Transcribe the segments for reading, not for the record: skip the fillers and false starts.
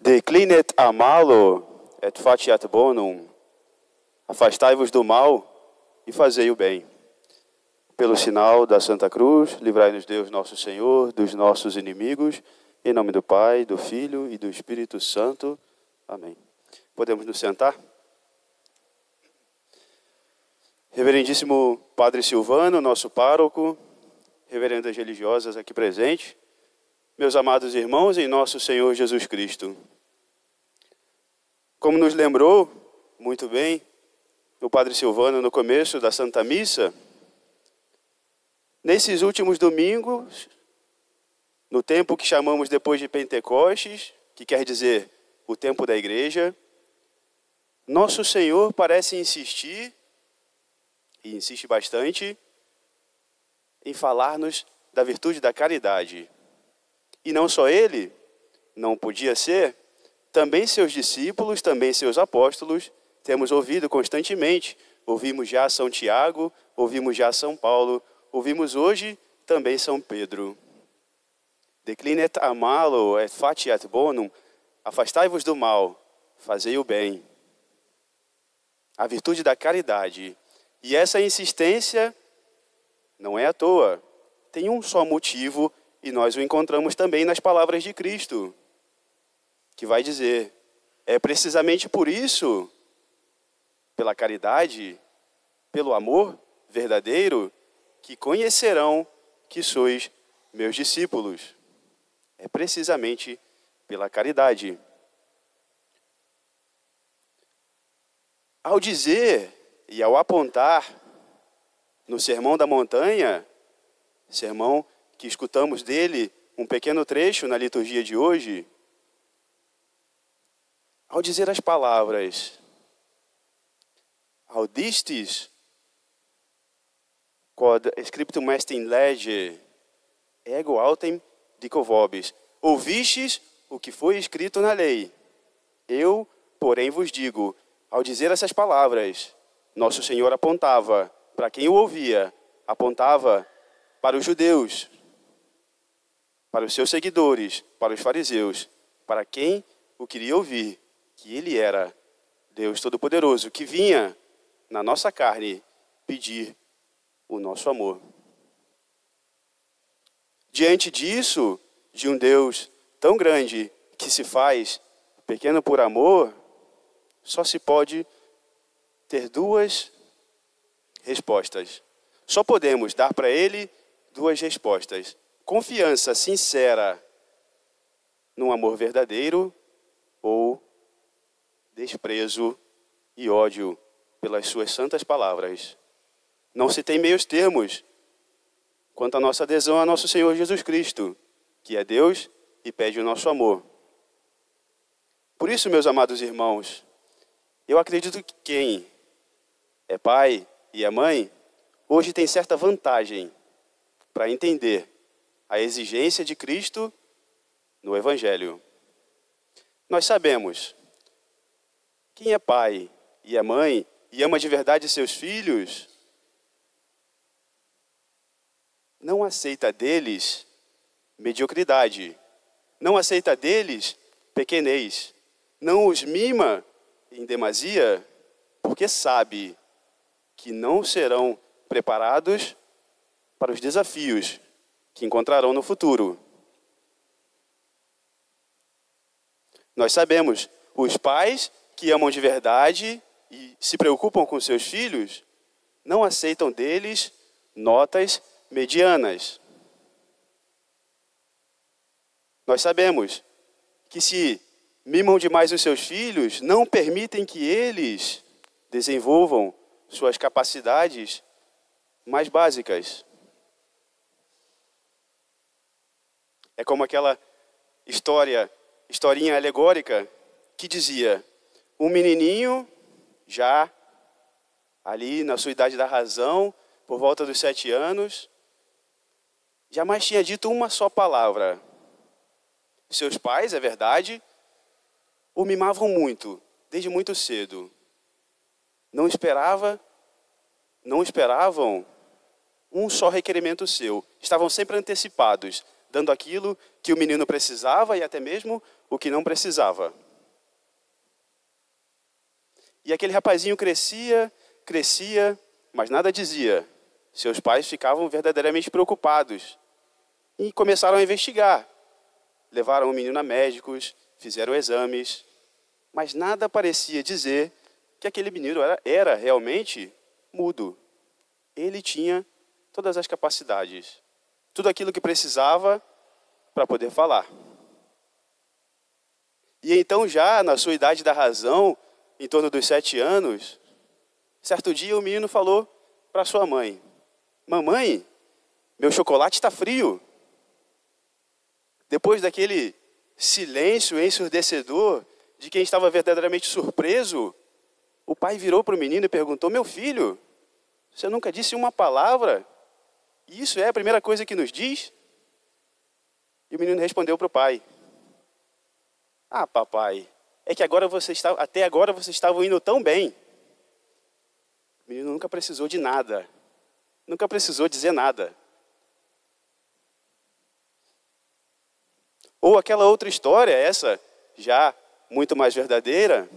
Declinet a malo et faciat bonum. Afastai-vos do mal e fazei o bem. Pelo sinal da Santa Cruz, livrai-nos Deus nosso Senhor dos nossos inimigos. Em nome do Pai, do Filho e do Espírito Santo. Amém. Podemos nos sentar? Reverendíssimo Padre Silvano, nosso pároco, reverendas religiosas aqui presentes, meus amados irmãos em nosso Senhor Jesus Cristo. Como nos lembrou muito bem o Padre Silvano no começo da Santa Missa, nesses últimos domingos, no tempo que chamamos depois de Pentecostes, que quer dizer o tempo da igreja, nosso Senhor parece insistir, e insiste bastante, em falar-nos da virtude da caridade. E não só ele, não podia ser, também seus discípulos, também seus apóstolos, temos ouvido constantemente. Ouvimos já São Tiago, ouvimos já São Paulo, ouvimos hoje também São Pedro. Declinet a malo et faciat bonum. Afastai-vos do mal, fazei o bem. A virtude da caridade. E essa insistência não é à toa. Tem um só motivo e nós o encontramos também nas palavras de Cristo, que vai dizer, é precisamente por isso, pela caridade, pelo amor verdadeiro, que conhecerão que sois meus discípulos. É precisamente pela caridade. Ao dizer e ao apontar no Sermão da Montanha, sermão que escutamos dele um pequeno trecho na liturgia de hoje, ao dizer as palavras, audistis quod scriptum est in lege, ego autem dico vobis. Ouvistes o que foi escrito na lei. Eu, porém, vos digo. Ao dizer essas palavras, nosso Senhor apontava para quem o ouvia, apontava para os judeus, para os seus seguidores, para os fariseus, para quem o queria ouvir, que ele era Deus Todo-Poderoso, que vinha na nossa carne pedir o nosso amor. Diante disso, de um Deus tão grande que se faz pequeno por amor, só se pode ter duas respostas. Só podemos dar para ele duas respostas. Confiança sincera num amor verdadeiro ou desprezo e ódio pelas suas santas palavras. Não se tem meios termos quanto à nossa adesão a nosso Senhor Jesus Cristo, que é Deus e pede o nosso amor. Por isso, meus amados irmãos, eu acredito que quem é pai e é mãe, hoje tem certa vantagem para entender a exigência de Cristo no Evangelho. Nós sabemos, quem é pai e é mãe e ama de verdade seus filhos, não aceita deles mediocridade, não aceita deles pequenez, não os mima em demasia, porque sabe que não serão preparados para os desafios que encontrarão no futuro. Nós sabemos, os pais que amam de verdade e se preocupam com seus filhos, não aceitam deles notas medianas. Nós sabemos que se mimam demais os seus filhos, não permitem que eles desenvolvam suas capacidades mais básicas. É como aquela historinha alegórica que dizia, um menininho já ali na sua idade da razão, por volta dos 7 anos, jamais tinha dito uma só palavra. Seus pais, é verdade, o mimavam muito, desde muito cedo. Não esperavam um só requerimento seu. Estavam sempre antecipados. dando aquilo que o menino precisava e até mesmo o que não precisava. E aquele rapazinho crescia, mas nada dizia. Seus pais ficavam verdadeiramente preocupados e começaram a investigar. Levaram o menino a médicos, fizeram exames, mas nada parecia dizer que aquele menino era realmente mudo. Ele tinha todas as capacidades, tudo aquilo que precisava para poder falar. E então, já na sua idade da razão, em torno dos 7 anos, certo dia o menino falou para sua mãe: mamãe, meu chocolate está frio. Depois daquele silêncio ensurdecedor de quem estava verdadeiramente surpreso, o pai virou para o menino e perguntou: meu filho, você nunca disse uma palavra? E isso é a primeira coisa que nos diz? E o menino respondeu para o pai: ah, papai, é que até agora vocês estavam indo tão bem. O menino nunca precisou de nada, nunca precisou dizer nada. Ou aquela outra história, essa já muito mais verdadeira,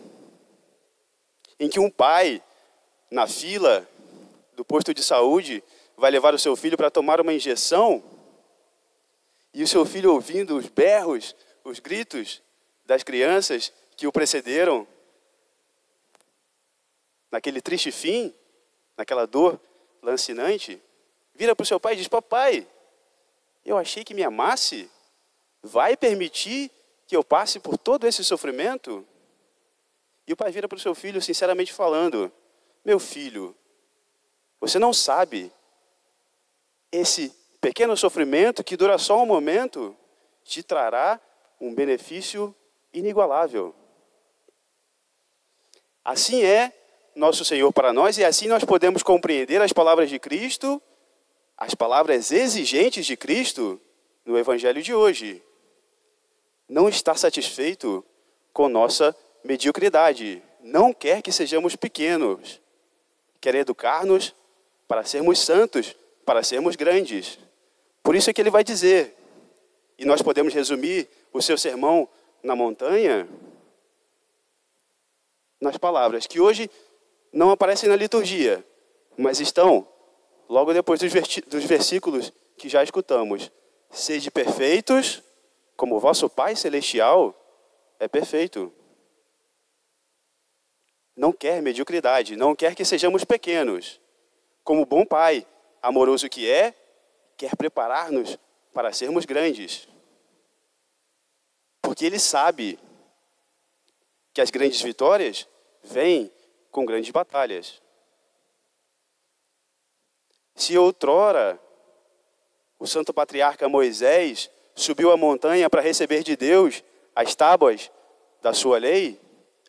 em que um pai, na fila do posto de saúde, vai levar o seu filho para tomar uma injeção, e o seu filho, ouvindo os berros, os gritos das crianças que o precederam, naquele triste fim, naquela dor lancinante, vira para o seu pai e diz: papai, eu achei que me amasse, vai permitir que eu passe por todo esse sofrimento? E o pai vira para o seu filho, sinceramente falando: meu filho, você não sabe, esse pequeno sofrimento que dura só um momento te trará um benefício inigualável. Assim é nosso Senhor para nós, e assim nós podemos compreender as palavras de Cristo, as palavras exigentes de Cristo no Evangelho de hoje. Não está satisfeito com nossa mediocridade, não quer que sejamos pequenos, quer educar-nos para sermos santos, para sermos grandes. Por isso é que ele vai dizer, e nós podemos resumir o seu sermão na montanha nas palavras que hoje não aparecem na liturgia, mas estão logo depois dos versículos que já escutamos. Sede perfeitos, como o vosso Pai Celestial é perfeito. Não quer mediocridade, não quer que sejamos pequenos. Como bom Pai, amoroso que é, quer preparar-nos para sermos grandes. Porque Ele sabe que as grandes vitórias vêm com grandes batalhas. Se outrora o santo patriarca Moisés subiu a montanha para receber de Deus as tábuas da sua lei,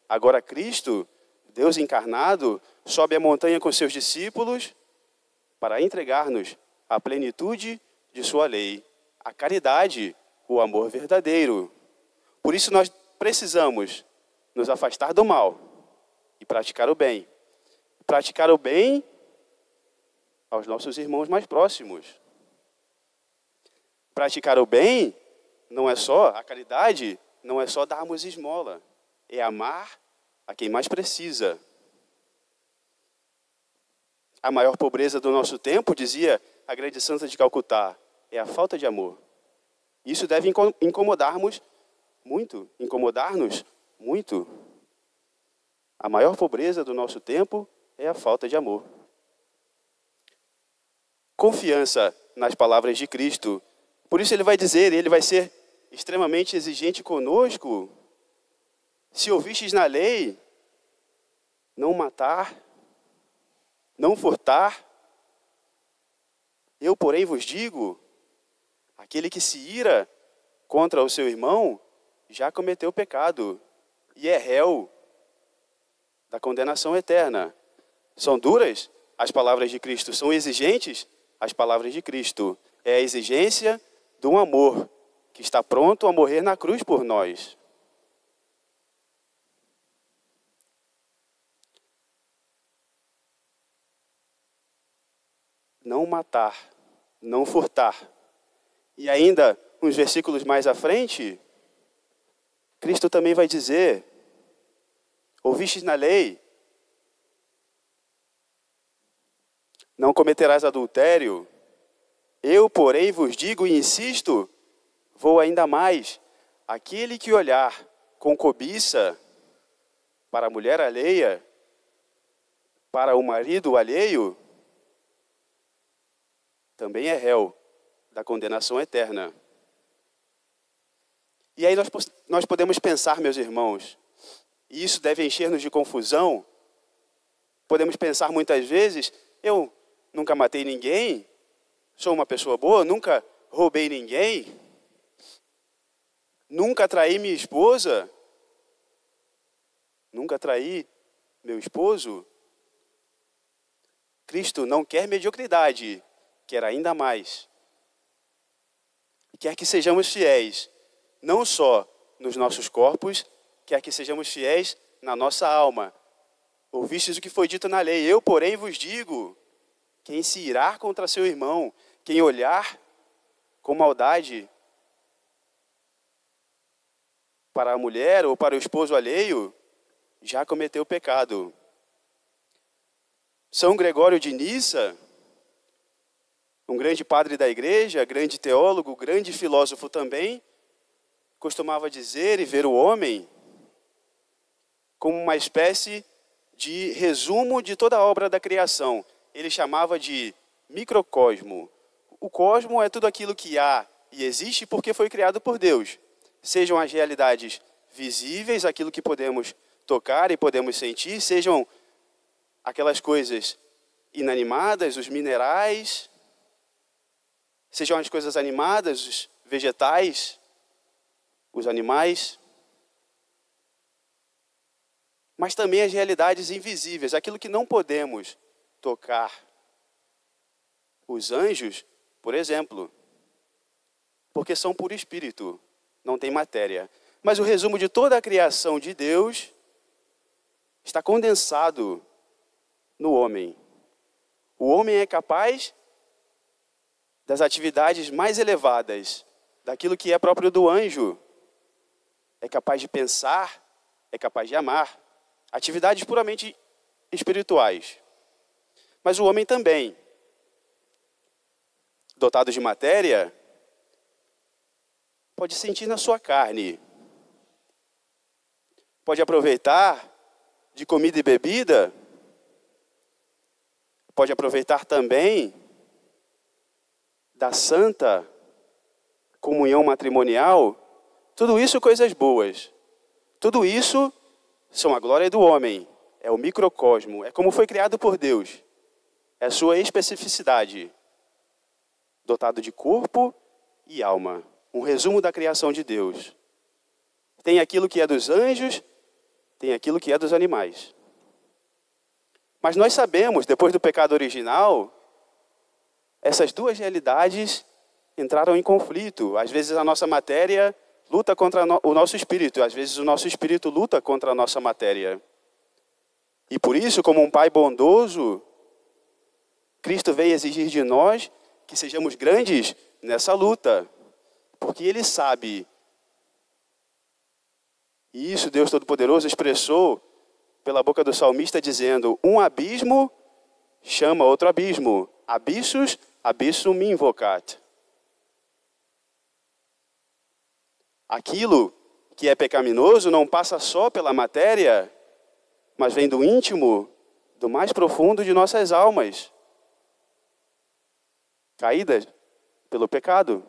agora Cristo, Deus encarnado, sobe a montanha com seus discípulos para entregar-nos a plenitude de sua lei, a caridade, o amor verdadeiro. Por isso nós precisamos nos afastar do mal e praticar o bem. Praticar o bem aos nossos irmãos mais próximos. Praticar o bem não é só, a caridade não é só darmos esmola, é amar a quem mais precisa. A maior pobreza do nosso tempo, dizia a grande santa de Calcutá, é a falta de amor. Isso deve incomodar-nos muito. A maior pobreza do nosso tempo é a falta de amor. Confiança nas palavras de Cristo. Por isso ele vai dizer, ele vai ser extremamente exigente conosco. Se ouvistes na lei, não matar, não furtar, eu, porém, vos digo, aquele que se ira contra o seu irmão, já cometeu pecado e é réu da condenação eterna. São duras as palavras de Cristo, são exigentes as palavras de Cristo. É a exigência de um amor que está pronto a morrer na cruz por nós. Não matar, não furtar. E ainda uns versículos mais à frente, Cristo também vai dizer: ouvistes na lei, não cometerás adultério. Eu, porém, vos digo e insisto, vou ainda mais. Aquele que olhar com cobiça para a mulher alheia, para o marido alheio, também é réu da condenação eterna. E aí nós podemos pensar, meus irmãos, e isso deve encher-nos de confusão. Podemos pensar muitas vezes: eu nunca matei ninguém, sou uma pessoa boa, nunca roubei ninguém, nunca traí minha esposa, nunca traí meu esposo. Cristo não quer mediocridade, quer ainda mais. Quer que sejamos fiéis, não só nos nossos corpos, quer que sejamos fiéis na nossa alma. Ouvistes o que foi dito na lei, eu, porém, vos digo: quem se irar contra seu irmão, quem olhar com maldade para a mulher ou para o esposo alheio, já cometeu pecado. São Gregório de Nissa, um grande padre da igreja, grande teólogo, grande filósofo também, costumava dizer e ver o homem como uma espécie de resumo de toda a obra da criação. Ele chamava de microcosmo. O cosmo é tudo aquilo que há e existe porque foi criado por Deus. Sejam as realidades visíveis, aquilo que podemos tocar e podemos sentir, sejam aquelas coisas inanimadas, os minerais, sejam as coisas animadas, os vegetais, os animais, mas também as realidades invisíveis, aquilo que não podemos tocar. Os anjos, por exemplo, porque são por espírito, não tem matéria. Mas o resumo de toda a criação de Deus está condensado no homem. O homem é capaz das atividades mais elevadas, daquilo que é próprio do anjo. É capaz de pensar, é capaz de amar. Atividades puramente espirituais. Mas o homem também, dotado de matéria, pode sentir na sua carne. Pode aproveitar de comida e bebida. Pode aproveitar também da santa comunhão matrimonial. Tudo isso coisas boas. Tudo isso são a glória do homem. É o microcosmo. É como foi criado por Deus. É a sua especificidade. Dotado de corpo e alma. Um resumo da criação de Deus. Tem aquilo que é dos anjos, tem aquilo que é dos animais. Mas nós sabemos, depois do pecado original, essas duas realidades entraram em conflito. Às vezes a nossa matéria luta contra o nosso espírito, às vezes o nosso espírito luta contra a nossa matéria. E por isso, como um Pai bondoso, Cristo veio exigir de nós que sejamos grandes nessa luta. Porque Ele sabe, e isso Deus Todo-Poderoso expressou pela boca do salmista dizendo: um abismo chama outro abismo. Abissus, abissum invocat. Aquilo que é pecaminoso não passa só pela matéria, mas vem do íntimo, do mais profundo de nossas almas, caídas pelo pecado.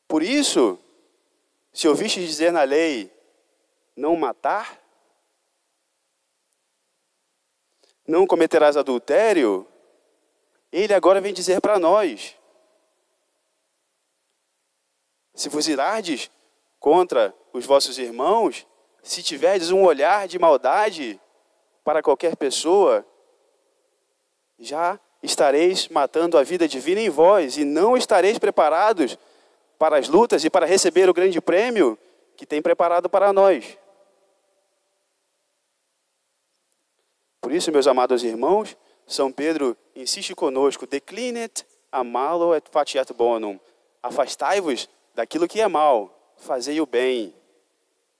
Por isso, se ouviste dizer na lei, não matar, não cometerás adultério, ele agora vem dizer para nós: se vos irardes contra os vossos irmãos, se tiverdes um olhar de maldade para qualquer pessoa, já estareis matando a vida divina em vós e não estareis preparados para as lutas e para receber o grande prêmio que tem preparado para nós. Por isso, meus amados irmãos, São Pedro insiste conosco: declinet a malo et faciat bonum. Afastai-vos daquilo que é mal, fazei o bem.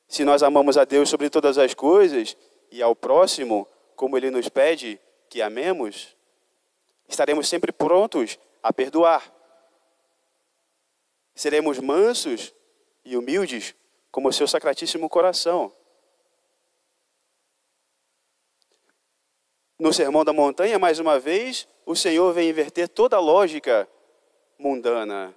Se nós amamos a Deus sobre todas as coisas e ao próximo, como Ele nos pede que amemos, estaremos sempre prontos a perdoar. Seremos mansos e humildes como o seu sacratíssimo coração. No Sermão da Montanha, mais uma vez, o Senhor vem inverter toda a lógica mundana.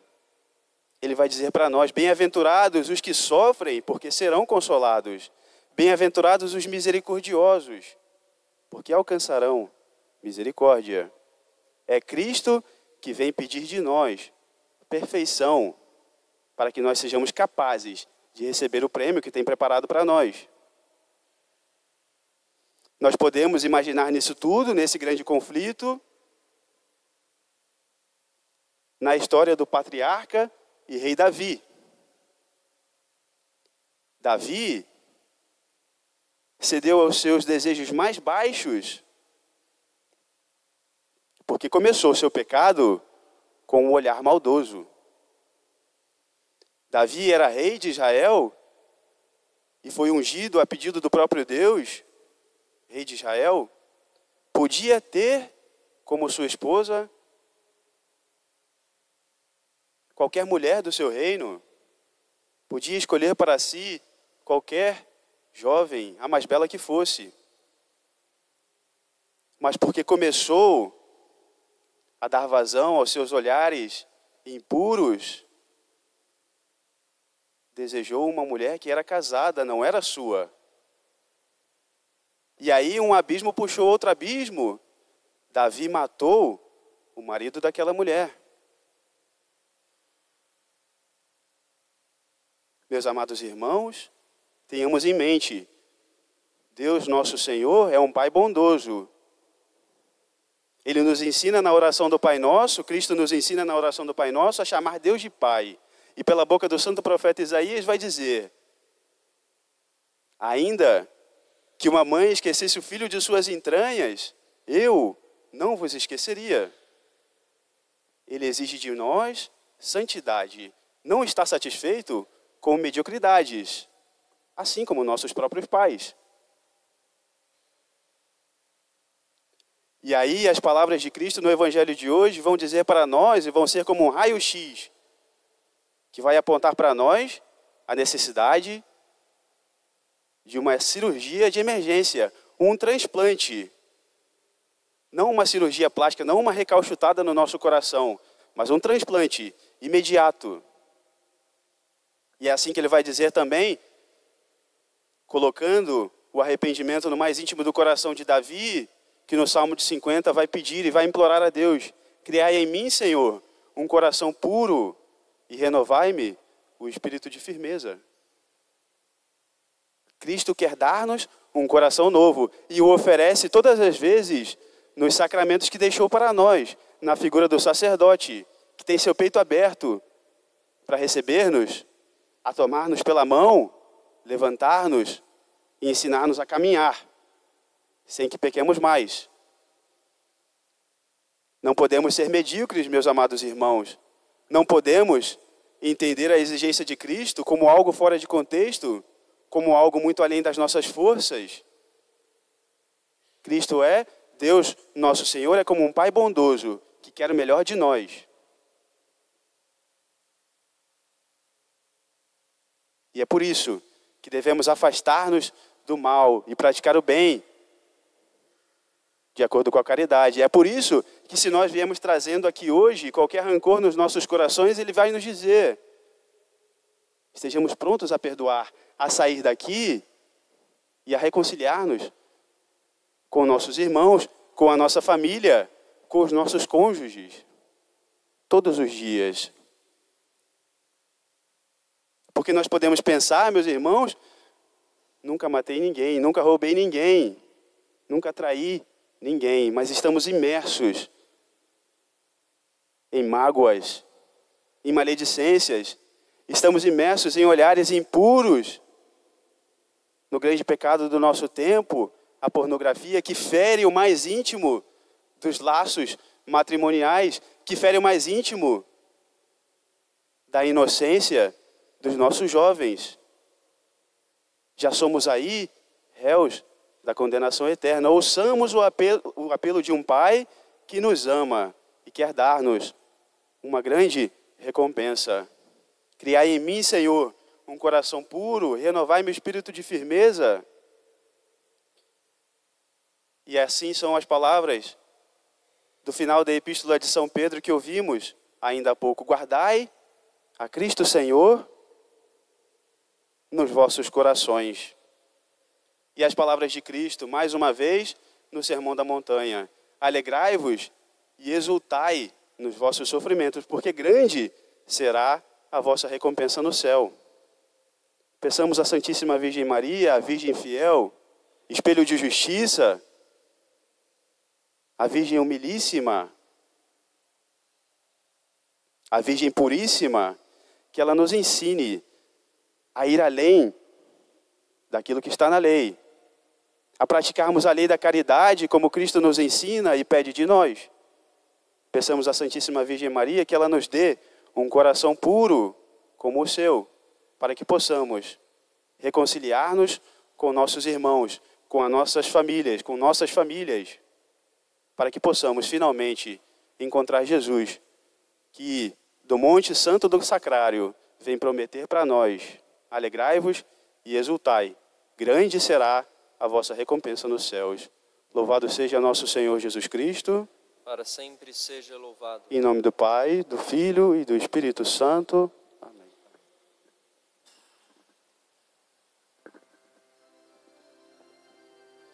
Ele vai dizer para nós: bem-aventurados os que sofrem, porque serão consolados. Bem-aventurados os misericordiosos, porque alcançarão misericórdia. É Cristo que vem pedir de nós perfeição, para que nós sejamos capazes de receber o prêmio que tem preparado para nós. Nós podemos imaginar nisso tudo, nesse grande conflito, na história do patriarca e rei Davi. Davi cedeu aos seus desejos mais baixos, porque começou o seu pecado com um olhar maldoso. Davi era rei de Israel e foi ungido a pedido do próprio Deus, rei de Israel. Podia ter como sua esposa qualquer mulher do seu reino, podia escolher para si qualquer jovem, a mais bela que fosse. Mas porque começou a dar vazão aos seus olhares impuros, desejou uma mulher que era casada, não era sua. E aí um abismo puxou outro abismo. Davi matou o marido daquela mulher. Meus amados irmãos, tenhamos em mente, Deus nosso Senhor é um Pai bondoso. Ele nos ensina na oração do Pai Nosso, Cristo nos ensina na oração do Pai Nosso a chamar Deus de Pai. E pela boca do santo profeta Isaías vai dizer: ainda que uma mãe esquecesse o filho de suas entranhas, eu não vos esqueceria. Ele exige de nós santidade. Não está satisfeito com mediocridades, assim como nossos próprios pais. E aí as palavras de Cristo no Evangelho de hoje vão dizer para nós, e vão ser como um raio-x, que vai apontar para nós a necessidade de uma cirurgia de emergência, um transplante. Não uma cirurgia plástica, não uma recalchutada no nosso coração, mas um transplante imediato. E é assim que ele vai dizer também, colocando o arrependimento no mais íntimo do coração de Davi, que no Salmo de 50 vai pedir e vai implorar a Deus: criai em mim, Senhor, um coração puro e renovai-me o espírito de firmeza. Cristo quer dar-nos um coração novo e o oferece todas as vezes nos sacramentos que deixou para nós, na figura do sacerdote, que tem seu peito aberto para receber-nos, a tomar-nos pela mão, levantar-nos e ensinar-nos a caminhar, sem que pequemos mais. Não podemos ser medíocres, meus amados irmãos. Não podemos entender a exigência de Cristo como algo fora de contexto, como algo muito além das nossas forças. Cristo é Deus, nosso Senhor, é como um Pai bondoso, que quer o melhor de nós. E é por isso que devemos afastar-nos do mal e praticar o bem, de acordo com a caridade. É por isso que, se nós viemos trazendo aqui hoje qualquer rancor nos nossos corações, ele vai nos dizer: estejamos prontos a perdoar, a sair daqui e a reconciliar-nos com nossos irmãos, com a nossa família, com os nossos cônjuges, todos os dias. Porque nós podemos pensar, meus irmãos, nunca matei ninguém, nunca roubei ninguém, nunca traí ninguém, mas estamos imersos em mágoas, em maledicências, estamos imersos em olhares impuros, no grande pecado do nosso tempo, a pornografia, que fere o mais íntimo dos laços matrimoniais, que fere o mais íntimo da inocência dos nossos jovens. Já somos aí réus da condenação eterna. Ouçamos o apelo de um pai que nos ama e quer dar-nos uma grande recompensa. Criai em mim, Senhor, um coração puro, renovai meu espírito de firmeza. E assim são as palavras do final da Epístola de São Pedro que ouvimos ainda há pouco. Guardai a Cristo Senhor nos vossos corações. E as palavras de Cristo, mais uma vez, no Sermão da Montanha. Alegrai-vos e exultai nos vossos sofrimentos, porque grande será a vossa recompensa no céu. Peçamos à Santíssima Virgem Maria, a Virgem fiel, espelho de justiça, a Virgem humilíssima, a Virgem puríssima, que ela nos ensine a ir além daquilo que está na lei, a praticarmos a lei da caridade como Cristo nos ensina e pede de nós. Peçamos à Santíssima Virgem Maria que ela nos dê um coração puro como o seu, para que possamos reconciliar-nos com nossos irmãos, com as nossas famílias, para que possamos finalmente encontrar Jesus, que do Monte Santo do Sacrário vem prometer para nós: alegrai-vos e exultai, grande será a vossa recompensa nos céus. Louvado seja nosso Senhor Jesus Cristo. Para sempre seja louvado. Em nome do Pai, do Filho e do Espírito Santo.